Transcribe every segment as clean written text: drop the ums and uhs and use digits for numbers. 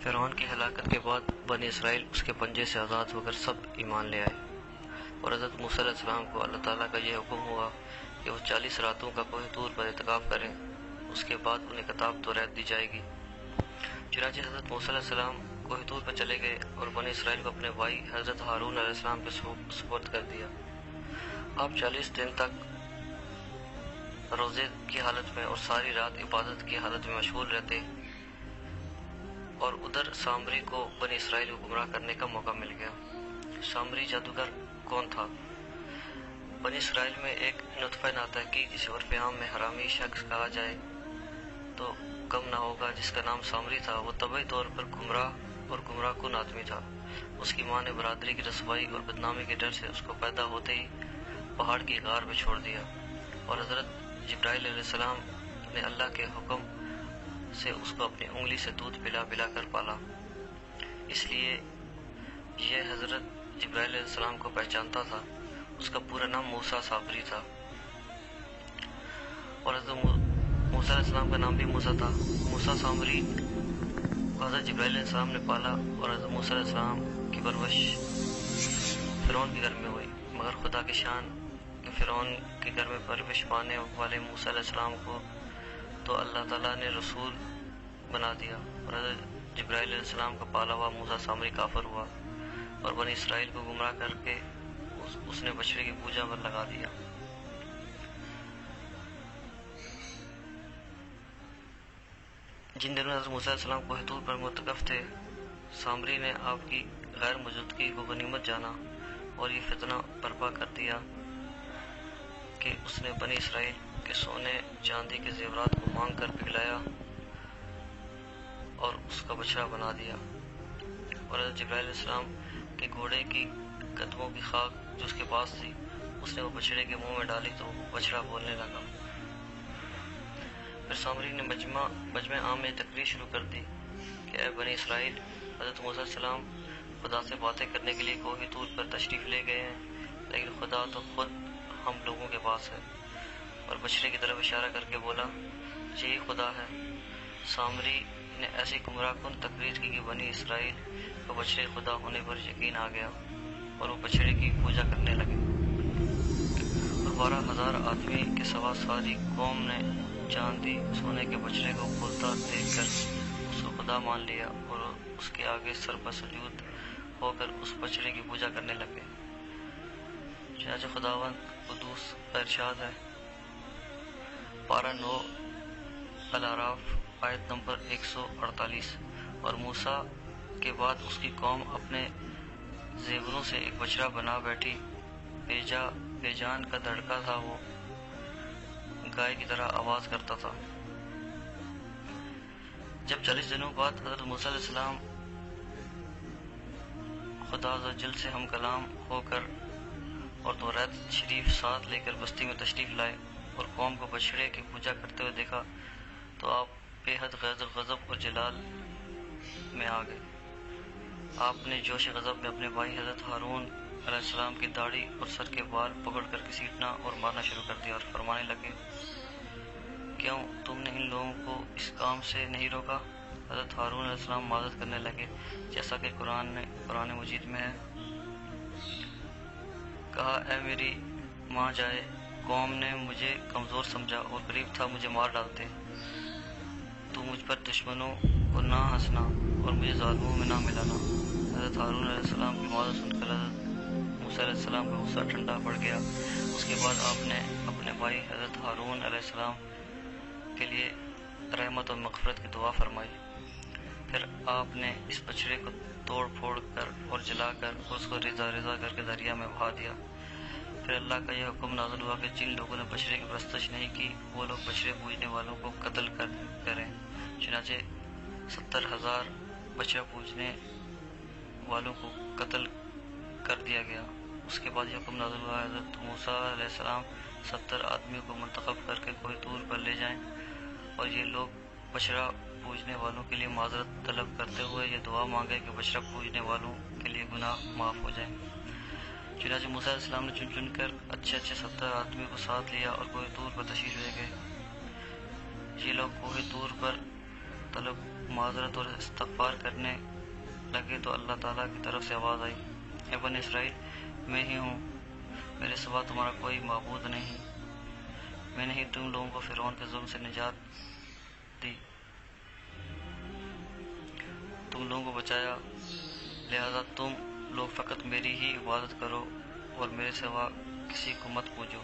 فرعون کی ہلاکت کے بعد بنی اسرائیل اس کے پنجے سے آزاد ہو کر سب ایمان لے آئے، اور حضرت موسیٰ علیہ السلام کو اللہ تعالیٰ کا یہ حکم ہوا کہ وہ 40 راتوں کا کوہ طور پر اعتکاف کریں، اس کے بعد انہیں کتاب توریت دی جائے گی۔ چنانچہ حضرت موسیٰ علیہ السلام کوہ طور پر چلے گئے اور بنی اسرائیل کو اپنے بھائی حضرت ہارون علیہ السلام کے سپرد کر دیا۔ آپ 40 دن تک روزے کی حالت میں اور ساری رات عبادت کی حالت میں مشغول رہتے، اور ادھر سامری کو بنی اسرائیل کو گمراہ کرنے کا موقع مل گیا۔ سامری جادوگر کون تھا؟ بنی اسرائیل میں ایک نطفہ ناطقی جسے عرف عام میں حرامی شخص کہا جائے تو کم نہ ہوگا، جس کا نام سامری تھا۔ وہ طبعی طور پر گمراہ کن آدمی تھا۔ اس کی ماں نے برادری کی رسوائی اور بدنامی کے ڈر سے اس کو پیدا ہوتے ہی پہاڑ کی غار میں چھوڑ دیا، اور حضرت جبرائیل علیہ السلام نے اللہ کے حکم سے اس کو اپنی انگلی سے دودھ پلا پلا کر پالا۔ اس لیے یہ حضرت جبرائیل علیہ السلام کو پہچانتا تھا۔ اس کا پورا نام موسیٰ صابری تھا، اور حضرت موسیٰ علیہ السلام کا نام بھی موسیٰ تھا۔ موسیٰ صابری کو حضرت جبرائیل علیہ السلام نے پالا، اور حضرت موسیٰ علیہ السلام کی پرورش فرعون کے گھر میں ہوئی، مگر خدا کی شان کہ فرعون کے گھر میں پرورش پانے والے موسیٰ علیہ السلام کو تو اللہ تعالیٰ نے رسول بنا دیا، اور حضرت جبرائیل علیہ السلام کا پالا ہوا موسیٰ سامری کافر ہوا، اور بنی اسرائیل کو گمراہ کر کے اس نے بچڑے کی پوجا پر لگا دیا۔ جن دنوں حضرت موسیٰ علیہ السلام کوہ طور پر معتکف تھے، سامری نے آپ کی غیر موجودگی کو غنیمت جانا اور یہ فتنہ برپا کر دیا کہ اس نے بنی اسرائیل کے سونے چاندی کے زیورات کو مانگ کر پگھلایا اور اس کا بچڑا بنا دیا، اور حضرت جبرائیل علیہ السلام کے گھوڑے کی قدموں کی خاک جو اس کے پاس تھی، اس نے وہ بچڑے کے منہ میں ڈالی تو وہ بچڑا بولنے لگا۔ پھر سامری نے مجمع عام میں تقریر شروع کر دی کہ اے بنی اسرائیل، حضرت موسیٰ علیہ السلام خدا سے باتیں کرنے کے لیے کوہ طور پر تشریف لے گئے ہیں، لیکن خدا تو خود ہم لوگوں کے پاس ہے، اور بچڑے کی طرف اشارہ کر کے بولا یہی خدا ہے۔ سامری نے ایسی گمراہ کن تقریر کی کہ بنی اسرائیل کو بچڑے خدا ہونے پر یقین آ گیا، اور وہ بچڑے کی پوجا کرنے لگے، اور 12,000 آدمی کے سوا ساری قوم نے چاندی سونے کے بچڑے کو بولتا دیکھ کر اس کو خدا مان لیا، اور اس کے آگے سر پر سجود ہو کر اس بچڑے کی پوجا کرنے لگے۔ چنانچہ خداوند قدوس کا ارشاد ہے، پارہ 9 الاعراف آیت نمبر 148، اور موسیٰ کے بعد اس کی قوم اپنے زیوروں سے ایک بچڑا بنا بیٹھی، بے جان کا دھڑکا تھا، وہ گائے کی طرح آواز کرتا تھا۔ جب 40 دنوں بعد حضرت موسیٰ علیہ السلام خدا عزوجل سے ہم کلام ہو کر اور توریت شریف ساتھ لے کر بستی میں تشریف لائے اور قوم کو بچڑے کی پوجا کرتے ہوئے دیکھا تو آپ بے حد غضب اور جلال میں آ گئے۔ آپ نے جوش غضب میں اپنے بھائی حضرت ہارون علیہ السلام کی داڑھی اور سر کے بال پکڑ کر گھسیٹنا اور مارنا شروع کر دیا، اور فرمانے لگے، کیوں تم نے ان لوگوں کو اس کام سے نہیں روکا؟ حضرت ہارون علیہ السلام معذرت کرنے لگے، جیسا کہ قرآن مجید میں ہے، کہا اے میری ماں جائے، قوم نے مجھے کمزور سمجھا اور قریب تھا مجھے مار ڈالتے، تو مجھ پر دشمنوں کو نہ ہنسنا اور مجھے ظالموں میں نہ ملانا۔ حضرت ہارون علیہ السلام کی معذرت سن کر حضرت موسیٰ علیہ السلام کا غصہ ٹھنڈا پڑ گیا۔ اس کے بعد آپ نے اپنے بھائی حضرت ہارون علیہ السلام کے لیے رحمت اور مغفرت کی دعا فرمائی۔ پھر آپ نے اس بچڑے کو توڑ پھوڑ کر اور جلا کر اس کو ریزہ ریزہ کر کے دریا میں بہا دیا۔ پھر اللہ کا یہ حکم نازل ہوا کہ جن لوگوں نے بچڑے کی پرستش نہیں کی وہ لوگ بچڑے پوجنے والوں کو قتل کریں۔ چنانچہ 70,000 بچڑا پوجنے والوں کو قتل کر دیا گیا۔ اس کے بعد یہ حکم نازل ہوا حضرت موسیٰ علیہ السلام 70 آدمیوں کو منتخب کر کے کوہ طور پر لے جائیں، اور یہ لوگ بچڑا پوجنے والوں کے لیے معذرت طلب کرتے ہوئے یہ دعا مانگے کہ بچڑا پوجنے والوں کے لیے گناہ معاف ہو جائیں۔ چنانچہ موسیٰ علیہ السلام نے چن کر اچھے 70 آدمیوں کو ساتھ لیا اور کوہ طور پر تشریف لے گئے۔ یہ لوگ کوہ طور پر طلب معذرت اور استغفار کرنے لگے تو اللہ تعالیٰ کی طرف سے آواز آئی، اے بنی اسرائیل، میں ہی ہوں، میرے سوا تمہارا کوئی معبود نہیں، میں نے ہی تم لوگوں کو فرعون کے ظلم سے نجات دی، تم لوگوں کو بچایا، لہذا تم لوگ فقط میری ہی عبادت کرو اور میرے سوا کسی کو مت پوجو۔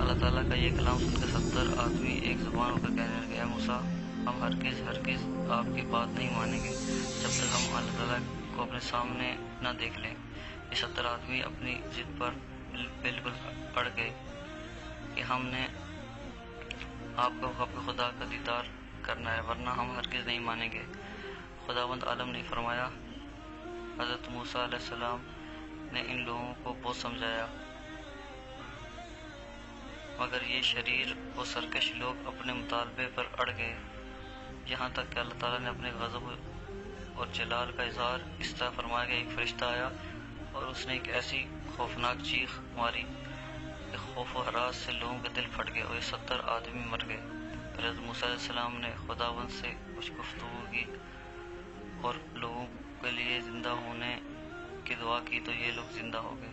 اللہ تعالیٰ کا یہ کلام سن کر 70 آدمی ایک زبان ہو کر کہنے لگے، اے موسیٰ، ہم ہرگز آپ کی بات نہیں مانیں گے جب تک ہم اللہ تعالیٰ کو اپنے سامنے نہ دیکھ لیں۔ یہ 70 آدمی اپنی ضد پر بالکل اڑ گئے کہ ہم نے آپ کو اپنے خدا کا دیدار کرنا ہے، ورنہ ہم ہرگز نہیں مانیں گے۔ خداوند عالم نے فرمایا، حضرت موسیٰ علیہ السلام نے ان لوگوں کو بہت سمجھایا، مگر یہ شریر و سرکش لوگ اپنے مطالبے پر اڑ گئے، یہاں تک کہ اللہ تعالیٰ نے اپنے غضب اور جلال کا اظہار اس طرح فرمایا کہ ایک فرشتہ آیا اور اس نے ایک ایسی خوفناک چیخ ماری کہ خوف و ہراس سے لوگوں کے دل پھٹ گئے اور یہ 70 آدمی مر گئے۔ پھر حضرت موسیٰ علیہ السلام نے خداوند سے کچھ گفتگو کی اور لوگوں کے لیے زندہ ہونے کی دعا کی تو یہ لوگ زندہ ہو گئے۔